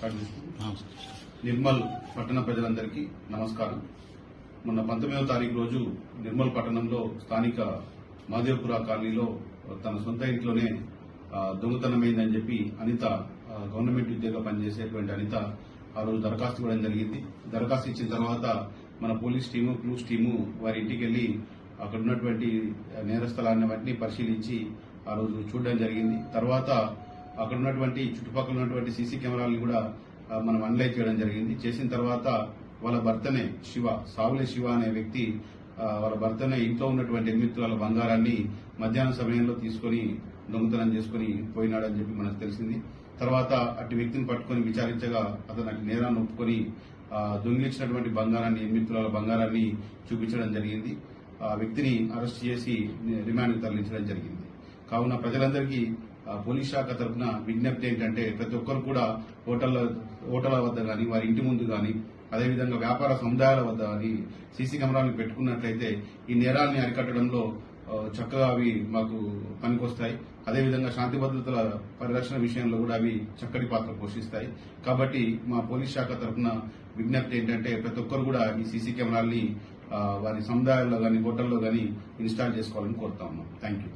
నిర్మల్ పట్టణ ప్రజలందరికీ నమస్కారం. మొన్న 19వ తారీఖు రోజు నిర్మల్ పట్టణంలో స్థానిక మాదేవపుర కాలనీలో తన సొంత ఇంట్లోనే దొంగతనమైందని చెప్పి అనిత, గవర్నమెంట్ ఉద్యోగ పనిచేసేటువంటి అనిత ఆ రోజు దరఖాస్తు ఇవ్వడం జరిగింది. దరఖాస్తు ఇచ్చిన తర్వాత మన పోలీస్ టీము, క్లూస్ టీము వారి ఇంటికి వెళ్లి అక్కడ ఉన్నటువంటి నేర స్థలాన్ని వాటిని పరిశీలించి ఆ రోజు చూడడం జరిగింది. తర్వాత అక్కడ ఉన్నటువంటి చుట్టుపక్కల ఉన్నటువంటి సీసీ కెమెరాలను కూడా మనం అనలైజ్ చేయడం జరిగింది. చేసిన తర్వాత వాళ్ళ భర్తనే సావులే శివ అనే వ్యక్తి వాళ్ళ భర్తనే ఇంట్లో ఉన్నటువంటి 8 తులాల బంగారాన్ని మధ్యాహ్నం సమయంలో తీసుకుని దొంగతనం చేసుకుని పోయినాడని చెప్పి మనకు తెలిసింది. తర్వాత అటు వ్యక్తిని పట్టుకుని విచారించగా అతను అటు నేరాన్ని ఒప్పుకొని దొంగిలించినటువంటి బంగారాన్ని 8 తులాల బంగారాన్ని చూపించడం జరిగింది. ఆ వ్యక్తిని అరెస్ట్ చేసి రిమాండ్కు తరలించడం జరిగింది. కావున ప్రజలందరికీ పోలీస్ శాఖ తరఫున విజ్ఞప్తి ఏంటంటే ప్రతి ఒక్కరు కూడా హోటళ్ల వద్ద గాని, వారి ఇంటి ముందు గాని, అదేవిధంగా వ్యాపార సముదాయాల వద్ద గాని సీసీ కెమెరాలను పెట్టుకున్నట్లయితే ఈ నేరాల్ని అరికట్టడంలో చక్కగా అవి మాకు పనికొస్తాయి. అదేవిధంగా శాంతి భద్రతల పరిరక్షణ విషయంలో కూడా అవి చక్కటి పాత్ర పోషిస్తాయి. కాబట్టి మా పోలీస్ శాఖ తరఫున విజ్ఞప్తి ఏంటంటే ప్రతి ఒక్కరు కూడా ఈ సీసీ కెమెరాల్ని వారి సముదాయాల్లో గాని, హోటల్లో గాని ఇన్స్టాల్ చేసుకోవాలని కోరుతా ఉన్నాం. Thank you.